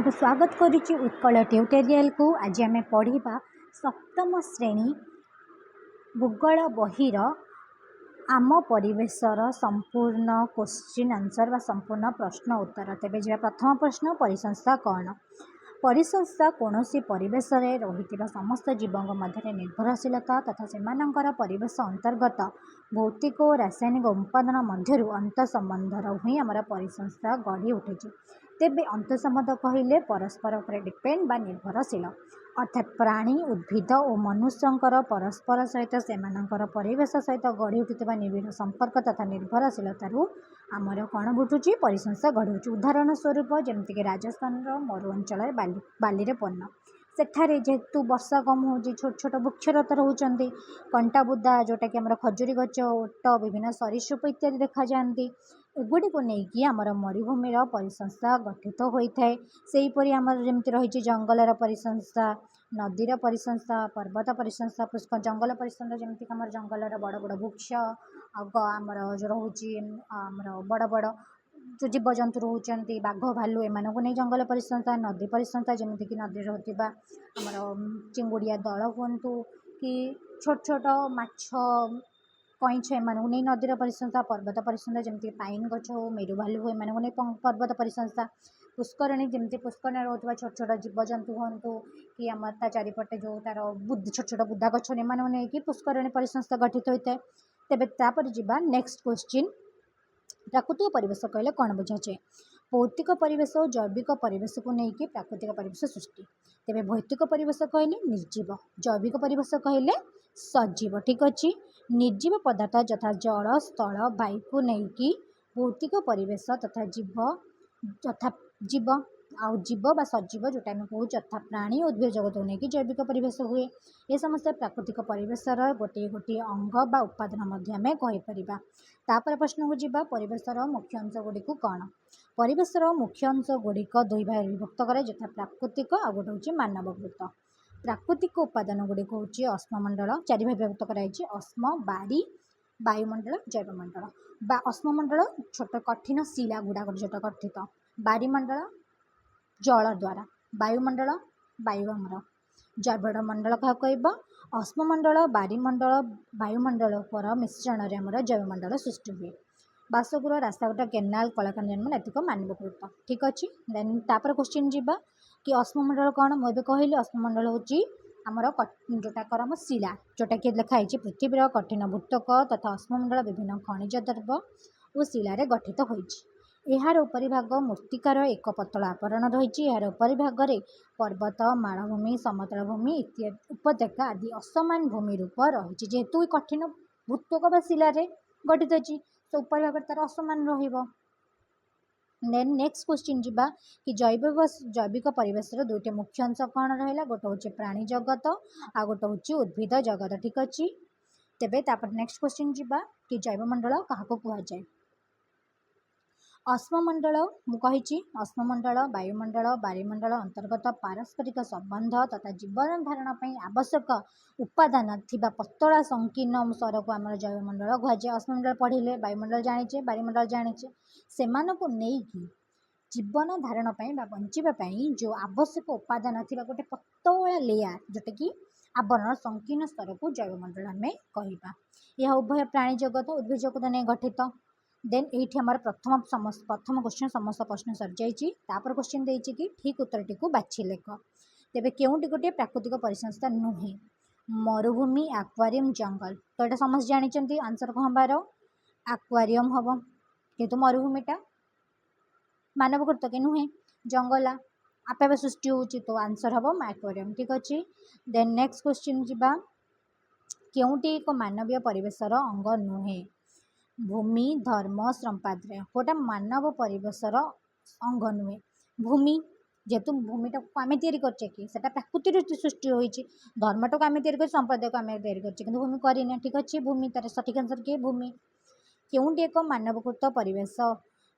आपको स्वागत करुच्ची उत्कल ट्यूटोरियल को। आज आम पढ़ा सप्तम श्रेणी भूगोल बहीर आम परिवेशर संपूर्ण क्वेश्चन आंसर व संपूर्ण प्रश्न उत्तर। तेज जा प्रथम प्रश्न, परिसंस्था कौन? परिसंस्था कौन सी परिवेश रे रही समस्त जीवों मध्य निर्भरशीलता तथा सेमानंकर परिवेश अंतर्गत भौतिक और रासायनिक उपादान मध्य अंत संबंधर ही आमर परिसंस्था गढ़ी उठी। तेबे अंत संबंध कहले परस्पर पर डिपेंड बा निर्भरशील, अर्थात प्राणी उद्भिद और मनुष्यंकर परस्पर सहित सेमानंकर परिवेश सहित गढ़ी उठुवा निबिड़ संपर्क तथा निर्भरशीलतार आमर कौन बुटुची परिसंस्था गढ़ी उठी। उदाहरण स्वरूप जमीक राजस्थान मरु अंचल बाली पूर्ण, सेठारे जेहेतु वर्षा कम हो छोट छोट वृक्षलता रोचंती, कंटा बुदा जोटा कि आमर खजुरी गच, ओट, विभिन्न सरीसृप इत्यादि देखा जाती। एगुड़ी को लेकिन आमर मरुभूमिर परिसंस्था गठित होता है। सेहीपरि आमर जमी रही जंगलर परिसंस्था, नदीर परिसंस्था, पर्वत परिसंस्था, पुष्कर जंगल परिसंस्था जमीक आम जंगलर बड़ बड़ वृक्ष आमर जो रोचे आमर बड़ बड़ जो जीवजंतु रोचंती बाघ भालू एम नहीं जंगल परिसंस्था। नदी परिसंस्था जमीक नदी रोकवा आमर चिंगुड़िया दल हूँ कि छोट छोट माछ कईछ एम नहीं नदीर परिसंस्था। पर्वत परिसंस्था जमीक पाइन गछ हो, मेरु भालू हो, एम नहीं पर्वत परिसंस्था। पुष्करणी जमी पुष्करणी रोकवा छोट छोट जीवजंतु हूँ कि आम ता चारिपटे जो तार छोट छोट बुदा गछ एम नहीं कि पुष्करणी परिसंस्था गठित होता है। तेज तापर जा नेक्स्ट क्वेश्चन, प्राकृतिक परिवेश कहले कौन बुझाए? भौतिक परिवेश और जैविक परिवेश को लेकिन प्राकृतिक परिवेश सृष्टि। तेरे भौतिक परिवेश कहले निर्जीव, जैविक परिवेश कहले सजीव। ठीक अच्छे, निर्जीव पदार्थ यथा जल, स्थल, वायु को लेकिन भौतिक परिवेश तथा जीव आउ जीव बा सजीव जोटा आम कहूँ यथा प्राणी उद्भिद जगत को लेकिन जैविक परिवेश हुए। ये समस्त प्राकृतिक परिवेशर गोटे गोटे अंग बा उपादान आम कहीपर। तापर प्रश्न को जीवा, परिवेशर मुख्य अंश गुड़िक कौन? परिवेशर मुख्य अंश गुड़िक दुई भाग विभक्त कराए, यथा प्राकृतिक आ गोटे हूँ मानवकृत। प्राकृतिक उपादान गुड़िक हूँ अश्ममंडल, चारि भाग विभक्त कराई, अश्म, बारी, वायुमंडल, जैवमंडल। अश्ममंडल छोट कठिन शिला गुड़ाक जोटा गठित, बारीमंडल जल द्वारा, वायुमंडल वायु आमर, जैवमंडल क्या कह अश्ममंडल, बारीमंडल, वायुमंडल पर मिश्रण आमर जैवमंडल सृष्टि हुए। बासगृह, रास्ताघाट, केनाल, कलाकार जन्म नैतिक मानवकृत। ठीक अच्छे, देन तापर क्वेश्चन जीवा कि अश्ममंडल कौन? मुझे कहली अश्ममंडल हूँ आमर जोटाकर आम शिला जोटा कि लिखाई पृथ्वीर कठिन भूतक तथा अश्ममंडल विभिन्न खनिज द्रव्य और शिलार गठित होती। यार उपरिभाग मृत्तिकार एक पतला आवरण रही। यार उपरिभाग पर्वत, मालभूमि, समतल भूमि इत्यादि उपत्यका आदि असमान भूमि रूप रही। जेहेतु कठिन भूतक बा शिलार गठित अच्छी तो उपरिभाग तार असमान रहिबो। देन नेक्स्ट क्वेश्चन जीवा कि जैविक परिवेश दुईट मुख्य अंश कौन रहा? गोटे हूँ प्राणी जगत आ गोटे हूँ उद्भिद जगत। ठीक अच्छे, तेबे तापर नेक्स्ट क्वेश्चन जीवा कि जैवमंडल क्या कहुए? अश्ममंडल मुझे अश्ममंडल वायुमंडल बारीमंडल अंतर्गत पारस्परिक संबंध तथा जीवन धारण आवश्यक उपादान थिबा पतला संकीर्ण स्तर को आम जैवमंडल कहुए। अश्ममंडल पढ़िले, वायुमंडल जाने, बारीमंडल जाने, से नहीं जीवन धारण बंचापी जो आवश्यक उपादान थिबा गोटे पतला लेयार जोटा कि आवरण संकीर्ण स्तर को जैवमंडल आम कहवा। यह उभय प्राणी जगत उद्भिद जगत नहीं गठित। देन ये प्रथम क्वेश्चन समस्त प्रश्न सरी जाइए। तापर क्वेश्चन देती कि ठीक उत्तरटी को बाछि लेख। तेबे केउटी गोटे प्राकृतिक परिसंस्था नुहे? मरुभूमि, एक्वारियम, जंगल। तो यहाँ समस्त जानी आंसर कौन हबार एक्वारियम हम, किंतु मरुभूमिटा मानवकृत कि नुहे, जंगल आपे सृष्टि होची तो आंसर हम एक्वारियम। ठीक अच्छे, देन नेक्स्ट क्वेश्चन जीवा केउटी एक मानवीय परिवेशर अंग नुहे? भूमि, धर्म, संपाद्य गोटा मानव परिवेशर अंग नुहे। भूमि जेहेतु भूमिटा को आम या कि प्राकृति सृष्टि होती, धर्मटा को आम या संप्रदाय को आम या भूमि करने। ठीक अच्छे, भूमि तार सठिक आंसर किए भूमि। केउटी एक मानवकृत परिवेश?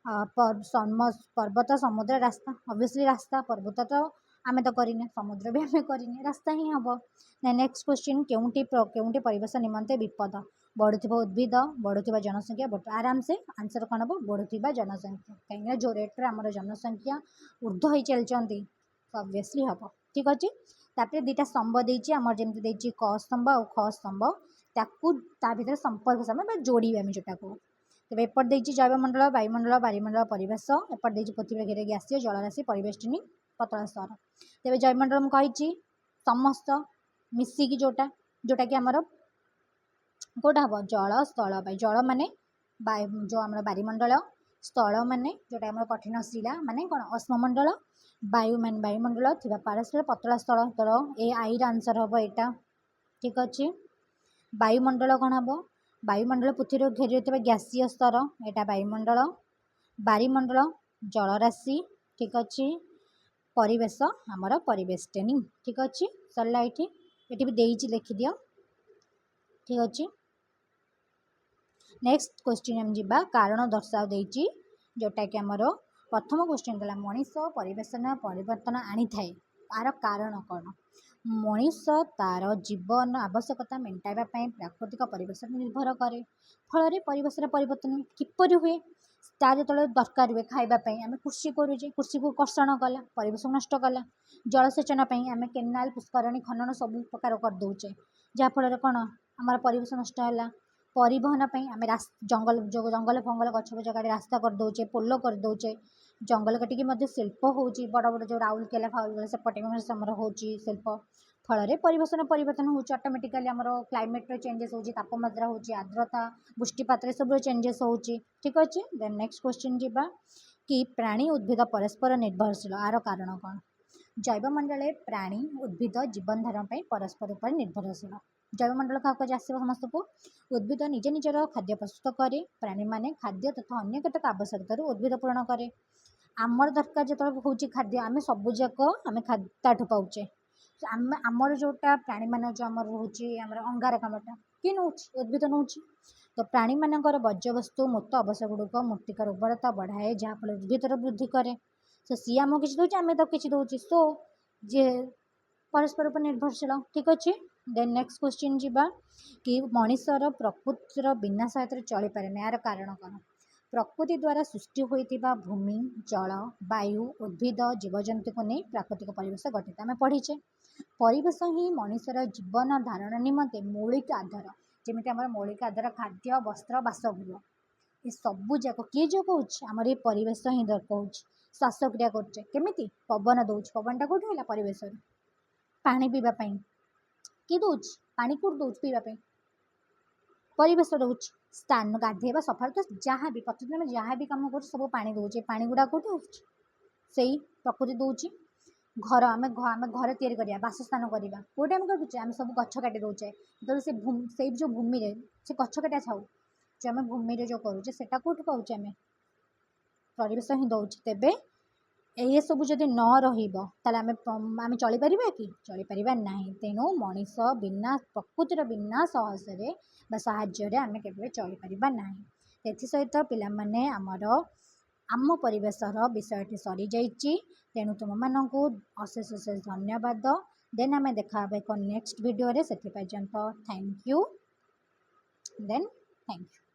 पर्वत, समुद्र, रास्ता। ऑब्वियसली रास्ता, पर्वत तो आम तो करने, समुद्र भी आम करने, रास्ता ही हम। नेक्स्ट क्वेश्चन केउटी परिवेश निमंते विपद? बढ़ुवा उद्भिद, बढ़ुवा जनसंख्या, आराम से आंसर कौन हम बढ़ुवा जनसंख्या। कहीं जो रेट्रे आम जनसंख्या ऊर्ध्व हो चलती ऑब्वियसली हम ठीक अच्छे तापर दुटा स्तंभ देती आम जमी देती क स्तंभ और ख स्तंभ ताकू ता भर संपर्क समय जोड़ा आम जोटा को तेज एपट देती जैवमंडल वायुमंडल बायुमंडल परिवेश एपट देती पृथ्वी घेरे गैसीय जलराशि परिवेष्टिनी पतला स्तर तेज जैवमंडल मुझे समस्त मिसिकी जोटा जोटा कि आमर कौटा हम जल स्थल जल माने जो आम बारिमंडल स्थल माने जोटा आम कठिन शिला माने कौन अश्ममंडल वायु मान वायुमंडल थी पारस्पर पतला स्थल तर ए आई आंसर हम यहाँ ठीक अच्छे वायुमंडल कौन हम वायुमंडल पृथ्वी घेरी गैसीय स्तर यहाँ वायुमंडल बारिमंडल जलराशि ठीक अच्छे परिवेश आमर परिवेष्टनी ठीक अच्छे सरला ये भी देती लिखिदि ठीक अच्छे नेक्स्ट क्वेश्चन हम जा कारण दर्शाओ देती जोटा कि आमर प्रथम क्वेश्चन था मनीष परिवेशन परिवर्तन आनी थाए तार कारण कौन मनीष तार जीवन आवश्यकता मेटाइबा प्राकृतिक परिवेश निर्भर करे फल परिवेश परिवर्तन किपर हुए तार जो दरकार हुए खावाई आम कृषि करुचे कृषि को कर्षण कला परिवेश नष्ट कला जलसेचन आम केनाल पुष्करणी खनन सब प्रकार करदे जहाँफल कौन आम परिवेश नष्ट है परिवहन आम जंगल जंगल फंगल गछ गछ काटी रास्ता करदे पोल करदे जंगल काटिकी शिल्प हो बड़ बड़ जो राउरकेला फाउरकेला सेपटे आमर हो शिल्प फल परिवेशन परिवर्तन हो ऑटोमेटिकली आमर क्लाइमेट चेंजेस हो तापमात्रा हो आर्द्रता वृष्टिपात सब चेंजेस हो ठीक अच्छे देन नेक्स्ट क्वेश्चन जा कि प्राणी उद्भिद परस्पर निर्भरशील आर कारण कौन जैवमंडल प्राणी उद्भिद जीवन धारण परस्पर उपर निर्भरशील जैवमंडल क्या आस समस्त को उद्भिद निजे निजर खाद्य प्रस्तुत करे प्राणी माने खाद्य तथा अन्य केतक आवश्यकता उद्भिद पूरण करे आमर दरकार जो हूँ खाद्य आम सबूक आम खाद्य पाचे आम आमर जोटा प्राणी मान जो आम रोचे अंगारकाम्लटा किए नौ उद्भिद नौ तो प्राणी मानकर वर्ज्यवस्तु मूत अवश्य गुड़िक मृत्तिकार उर्वरता बढ़ाए जहाँफल उद्भिदर वृद्धि करे तो सी आम किसी दूचे आम तो किसी दूचे सो जे परस्पर पर निर्भरशील ठीक अच्छे देन नेक्स्ट क्वेश्चन जा कि मनीषर प्रकृतिर बिना सहायता चली पारे ना यार कारण कौन प्रकृति द्वारा सृष्टि होता भूमि जल वायु उद्भिद जीवजंतु को नहीं प्राकृतिक परिवेश गठित आम पढ़ीचे परिवेश ही मनीषर जीवन धारण निमंते मौलिक आधार जमी आम मौलिक आधार खाद्य वस्त्र बासगृह ये सबू जाक किए जो कौन आमर ये परिवेश ही दरकार श्वासक्रिया करमी पवन दौर पवनटा कौट है परिवेश पानी पीवाई किए दौर पानी कौट दौर पीवाई परिवेश दौर स्थान गाधेवा सफा तो जहाँ भी प्रतिदिन जहाँ भी कम कर सब पा दौचे पा गुड़ा कौट हो प्रकृति दौर घर आम घर या बासस्थान करवा कौटे आम करुचे आम सब गछ काटी दौचे जो से जो भूमि से गछ काटा छाऊ जो आम भूमि जो करुचे से कौट पाचे आम परिवेश ही दौचे तेबे ये सब जब न रमें चली पारिबा कि चली पारिबा नहीं तेणु मनीष बिना प्रकृतिर बिना साहस साहाय्य आम के चली पारिबा नहीं सहित पिला माने आमर आम परिवेशर विषयटी सरी जाइए तेणु तुम मानू अशेष अशेष धन्यवाद देन आम देखा एक नेक्स्ट वीडियो से पर्यंत thank you then thank you.